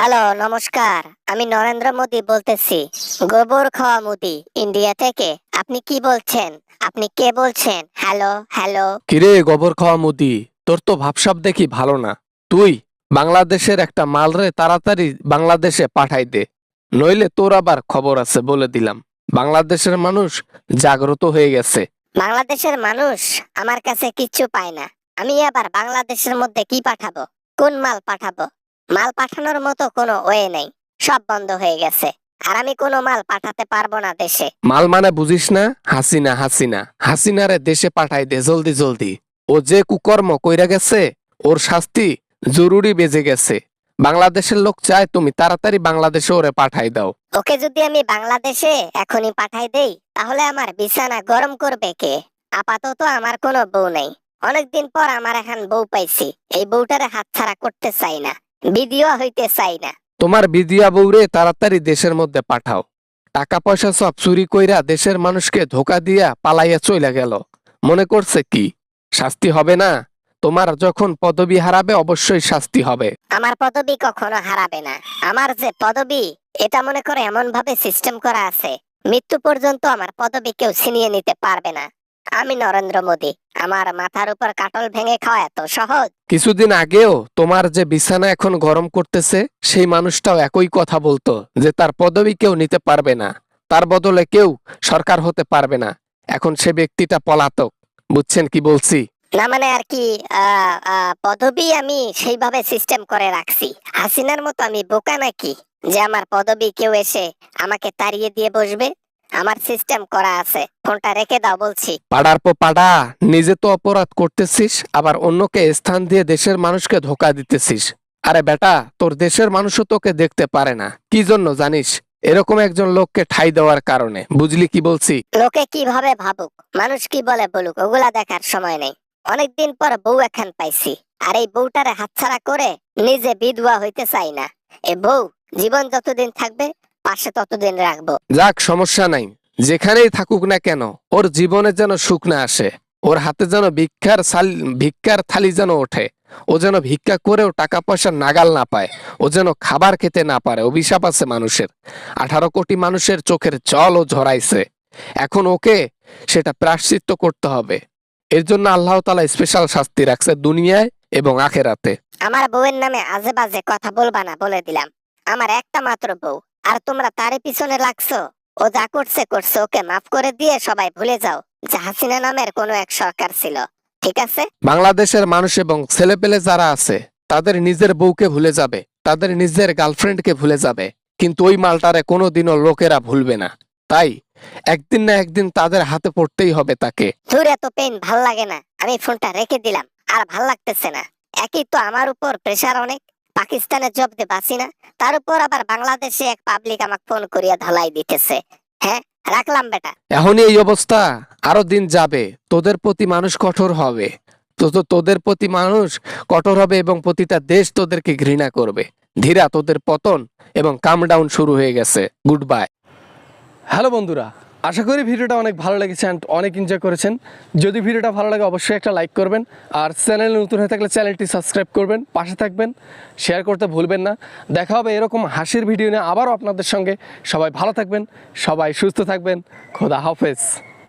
Hello, নমস্কার। আমি নরেন্দ্র মোদী বলতেছি। গোবর খাওয়া মোদী, ইন্ডিয়া থেকে। আপনি কি বলছেন? আপনি কে বলছেন? Hello, hello. কিরে গোবর খাওয়া মুদি, তোর তো ভাবসাব দেখি ভালো না। তুই বাংলাদেশের একটা মাল রে তাড়াতাড়ি বাংলাদেশে পাঠাই দে, নইলে তোর আবার খবর আছে বলে দিলাম। বাংলাদেশের মানুষ জাগ্রত হয়ে গেছে। বাংলাদেশের মানুষ আমার কাছে কিচ্ছু পায় না। আমি আবার বাংলাদেশের মধ্যে কি পাঠাবো? কোন মাল পাঠাবো? মাল পাঠানোর মতো কোনো ওয়ে নেই। সব বন্ধ হয়ে গেছে। আর আমি কোনো মাল পাঠাতে পারবো না দেশে। মাল মানে বুঝিস না? হাসিনা হাসিনা হাসিনারে দেশে পাঠাই দে জলদি জলদি। ও যে কুকর্ম কইরা গেছে, ওর শাস্তি জরুরি বেজে গেছে। বাংলাদেশের লোক চায় তুমি তাড়াতাড়ি বাংলাদেশে ওরে পাঠাই দাও। ওকে যদি আমি বাংলাদেশে এখনই পাঠাই দেই, তাহলে আমার বিছানা গরম করবে কে? আপাতত আমার কোনো বউ নেই। অনেকদিন পর আমার এখন বউ পাইছি। এই বউটারে হাতছাড়া করতে চাই না, বিধিও হইতে চাই না। তোমার বিদিয়া বউরে তাড়াতাড়ি দেশের মধ্যে পাঠাও। টাকা পয়সা সব চুরি কইরা দেশের মানুষকে ধোকা দিয়া পালাইয়া চইলা গেল। মনে করছে কি শাস্তি হবে না? তোমার যখন পদবি হারাবে অবশ্যই শাস্তি হবে। আমার পদবি কখনো হারাবে না। আমার যে পদবি, এটা মনে করে এমন ভাবে সিস্টেম করা আছে, মৃত্যু পর্যন্ত আমার পদবি কেউ ছিনিয়ে নিতে পারবে না। আমি নরেন্দ্র মোদী। আমার মাথার উপর কাটল ভেঙে খাওয়া এত সহজ? কিছুদিন আগেও তোমার যে বিছানা এখন গরম করতেছে, সেই মানুষটাও একই কথা বলতো যে তার পদবি কেউ নিতে পারবে না, তার বদলে কেউ সরকার হতে পারবে না। এখন সে ব্যক্তিটা পলাতক। বুঝছেন কি বলছি? না মানে আর কি, পদবি আমি সেইভাবে সিস্টেম করে রাখছি। হাসিনার মতো আমি বোকা নাকি যে আমার পদবি কেউ এসে আমাকে তাড়িয়ে দিয়ে বসবে? আমার সিস্টেম করা আছে। ফোনটা রেখে দাও বলছি। পাড়ার পর পাড়া, নিজে তো অপরাধ করতেছিস, আবার অন্যকে স্থান দিয়ে দেশের মানুষকে ধোকা দিতেছিস। আরে বেটা, তোর দেশের মানুষও তোকে দেখতে পারে না। কি জন্য জানিস? এরকম একজন লোককে ঠাঁই দেওয়ার কারণে। বুঝলি কি বলছি? লোকে কিভাবে ভাবুক, মানুষ কি বলে বলুক, ওগুলা দেখার সময় নেই। অনেকদিন পর বউ এখন পাইছি, আর এই বউটারে হাতছাড়া করে নিজে বিধবা হইতে চাই না। এই বউ জীবন যতদিন থাকবে পাশে ততদিন রাখবো। যাক, সমস্যা নাই। যেখানেই থাকুক না কেন, ওর জীবনে যেন সুখ না আসে। ওর হাতে যেন ভিক্ষার থালি যেন ওঠে। ও যেন ভিক্ষা করেও টাকা পয়সা নাগাল না পায়। ও যেন খাবার খেতে না পারে। অভিশাপ আছে মানুষের। 18 কোটি মানুষের চোখের জল ও ঝরাইছে। এখন ওকে সেটা প্রায়শ্চিত্ত করতে হবে। এর জন্য আল্লাহ তাআলা স্পেশাল শাস্তি রাখছে দুনিয়ায় এবং আখেরাতে। আমার বউয়ের নামে আজে বাজে কথা বলবা না, বলে দিলাম। আমার একটা মাত্র বউ, আর তোমরা তারই পিছনে লাগছো। ও যা করছে করছে, ওকে মাফ করে দিয়ে সবাই ভুলে যাও যে হাসিনা নামের কোনো এক সরকার ছিল। ঠিক আছে? বাংলাদেশের মানুষ এবং ছেলেপেলে যারা আছে, তাদের নিজের বউকে ভুলে যাবে, তাদের নিজের গার্লফ্রেন্ডকে ভুলে যাবে, কিন্তু ওই মালটারে কোনোদিনও লোকেরা ভুলবে না। তাই একদিন না একদিন তাদের হাতে পড়তেই হবে তাকে। দূর, এত পেইন ভাল লাগে না। আমি ফোনটা রেখে দিলাম। আর ভাল লাগতেছে না। একই তো আমার উপর প্রেসার অনেক। পাকিস্তানের জব দে বাসি না, তার উপর আবার বাংলাদেশে এক পাবলিক আমাকে ফোন করিয়া ধলাই দিতেছে। হ্যাঁ, রাখলাম বেটা। এখনই এই অবস্থা, আরো দিন যাবে, তোদের প্রতি মানুষ কঠোর হবে। তোদের প্রতি মানুষ কঠোর হবে এবং প্রতিটা দেশ তোদেরকে ঘৃণা করবে। ধীরা তোদের পতন এবং কাম ডাউন শুরু হয়ে গেছে। Good bye. হ্যালো বন্ধুরা, আশা করি ভিডিওটা অনেক ভালো লেগেছে অ্যান্ড অনেক এনজয় করেছেন। যদি ভিডিওটা ভালো লাগে অবশ্যই একটা লাইক করবেন, আর চ্যানেলে নতুন হয়ে থাকলে চ্যানেলটি সাবস্ক্রাইব করবেন, পাশে থাকবেন, শেয়ার করতে ভুলবেন না। দেখা হবে এরকম হাসির ভিডিও নিয়ে আবারও আপনাদের সঙ্গে। সবাই ভালো থাকবেন, সবাই সুস্থ থাকবেন। খোদা হাফেজ।